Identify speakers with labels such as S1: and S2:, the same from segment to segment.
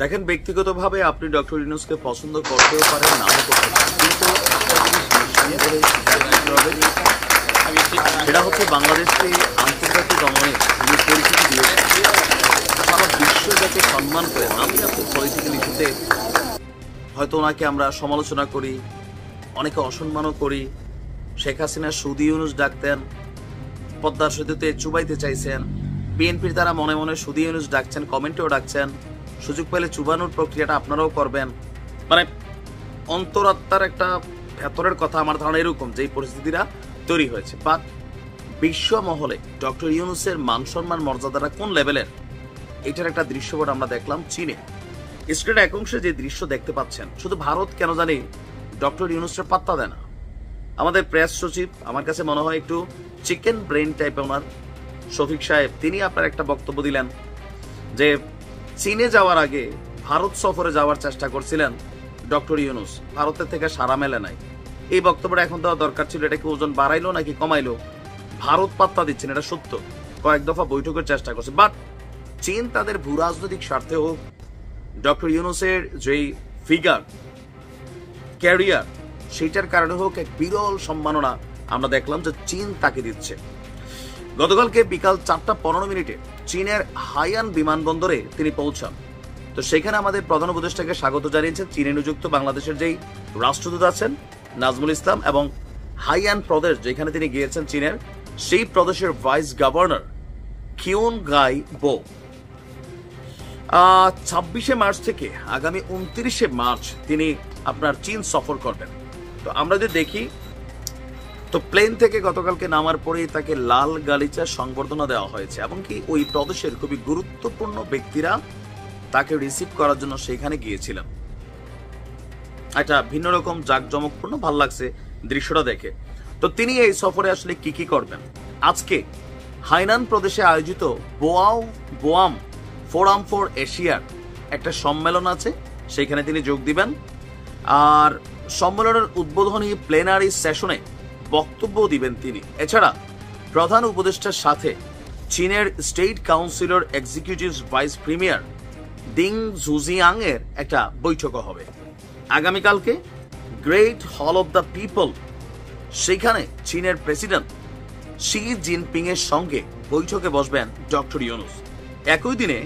S1: দেখেন, ব্যক্তিগতভাবে আপনি ডক্টর ইউনূসকে পছন্দ করতেও পারেন, নাও করতে পারেন, কিন্তু সেটা হচ্ছে বাংলাদেশকে আন্তর্জাতিক অঙ্গনে তিনি পরিচিতি দিয়েছেন, সারা বিশ্ব যাকে সম্মান করে। আমি আপনার পলিটিক্যাল ইস্যুতে হয়তো ওনাকে আমরা সমালোচনা করি, অনেকে অসম্মানও করি। শেখ হাসিনা সুদি ইউনূস ডাকতেন, পদ্মা সেতুতে চুবাইতে চাইছেন, বিএনপির তারা মনে মনে সুদি ইউনূস ডাকছেন, কমেন্টেও ডাকছেন, সুযোগ পেলে চুবানোর প্রক্রিয়াটা আপনারাও করবেন। মানে অন্তরাত্মার একটা ভেতরের কথা আমার ধারণা এরকম যে এই পরিস্থিতিটা তৈরি হয়েছে। বাট বিশ্ব মহলে ডক্টর ইউনূসের মান সম্মান মর্যাদাটা কোন লেভেলের, এটার একটা দৃশ্যপট আমরা দেখলাম চীনে। স্ক্রিনের এক অংশে যে দৃশ্য দেখতে পাচ্ছেন, শুধু ভারত কেন জানি ডক্টর ইউনূসের পাত্তা দেয় না। আমাদের প্রেস সচিব, আমার কাছে মনে হয় একটু চিকেন ব্রেন টাইপের ওনার শফিক সাহেব, তিনি আপনার একটা বক্তব্য দিলেন যে চীনে যাওয়ার আগে ভারত সফরে যাওয়ার চেষ্টা করছিলেন ডক্টর ইউনূস, ভারতের থেকে সাড়া মেলে নাই। এই বক্তব্যটা এখন দেওয়া দরকার ছিল। এটা কি ওজন বাড়াইলো নাকি কমাইলো? ভারত পাত্তা দিচ্ছেন, এটা সত্য। কয়েক দফা বৈঠকের চেষ্টা করছে, বাট চীন তাদের ভূ রাজনৈতিক স্বার্থে হোক, ডক্টর ইউনূসের যেই ফিগার ক্যারিয়ার সেইটার কারণে হোক, এক বিরল সম্মাননা আমরা দেখলাম যে চীন তাকে দিচ্ছে। গতকালকে বিকাল 4:15 চীনের হাইয়ান বিমানবন্দরে তিনি পৌঁছান। তো সেখানে আমাদের প্রধান উপদেষ্টাকে স্বাগত জানিয়েছেন চীনে নিযুক্ত বাংলাদেশের যেই রাষ্ট্রদূত আছেন নাজমুল ইসলাম, এবং হাইয়ান প্রদেশ যেখানে তিনি গিয়েছেন চীনের, সেই প্রদেশের ভাইস গভর্নর কিউন গাই বো। 26শে মার্চ থেকে আগামী 29শে মার্চ তিনি আপনার চীন সফর করবেন। তো আমরা যদি দেখি, তো প্লেন থেকে গতকালকে নামার পরেই তাকে লাল গালিচা সংবর্ধনা দেওয়া হয়েছে, এমনকি ওই প্রদেশের খুবই গুরুত্বপূর্ণ ব্যক্তিরা তাকে রিসিভ করার জন্য সেখানে গিয়েছিলেন। একটা ভিন্ন রকম জাঁকজমকপূর্ণ, ভাল লাগছে দৃশ্যটা দেখে। তো তিনি এই সফরে আসলে কি কি করবেন, আজকে হাইনান প্রদেশে আয়োজিত বোয়াম ফোরাম ফর এশিয়ার একটা সম্মেলন আছে, সেখানে তিনি যোগ দিবেন। আর সম্মেলনের উদ্বোধনী প্লেনারি সেশনে বক্তব্য দিবেন তিনি। এছাড়া প্রধান উপদেষ্টার সাথে চীনের state councillor executive vice premier Ding জুজিয়াং এর একটা বৈঠক হবে আগামীকালকে গ্রেট হল অব দ্য পিপল। সেখানে চীনের প্রেসিডেন্ট শি জিনপিং এর সঙ্গে বৈঠকে বসবেন ডক্টর ইউনূস। একই দিনে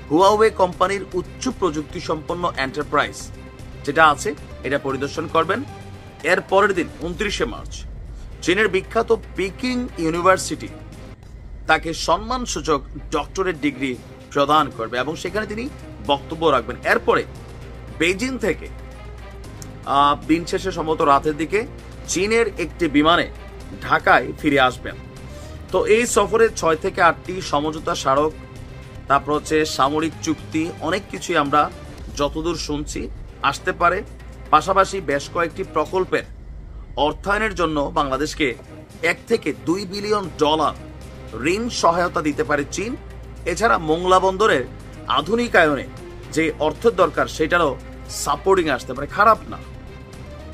S1: হুয়াওয়ে কোম্পানির উচ্চ প্রযুক্তি সম্পন্ন এন্টারপ্রাইজ যেটা আছে এটা পরিদর্শন করবেন। এর পরের দিন 29শে মার্চ চীনের বিখ্যাত পিকিং ইউনিভার্সিটি তাকে সম্মানসূচক ডক্টরেট ডিগ্রি প্রদান করবে এবং সেখানে তিনি বক্তব্য রাখবেন। এরপরে বেজিং থেকে দিন শেষে সম্ভবত রাতের দিকে চীনের একটি বিমানে ঢাকায় ফিরে আসবেন। তো এই সফরে 6 থেকে 8টি সমঝোতা স্মারক, তারপর হচ্ছে সামরিক চুক্তি, অনেক কিছুই আমরা যতদূর শুনছি আসতে পারে। পাশাপাশি বেশ কয়েকটি প্রকল্পের অর্থায়নের জন্য বাংলাদেশকে $1 থেকে $2 বিলিয়ন ঋণ সহায়তা দিতে পারে চীন। এছাড়া মোংলা বন্দরের আধুনিকায়নে যে অর্থের দরকার সেটারও সাপোর্টিং আসতে পারে। খারাপ না,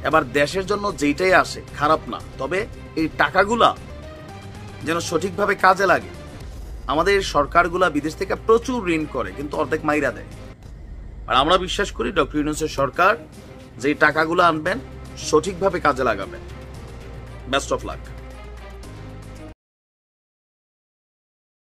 S1: এবার দেশের জন্য যেটাই আসে খারাপ না, তবে এই টাকাগুলা যেন সঠিকভাবে কাজে লাগে। আমাদের সরকারগুলা বিদেশ থেকে প্রচুর ঋণ করে কিন্তু অর্ধেক মাইরা দেয়, আর আমরা বিশ্বাস করি ডক্টর ইউনূসের সরকার যে টাকাগুলো আনবেন সঠিকভাবে কাজে লাগাবেন। Best of luck.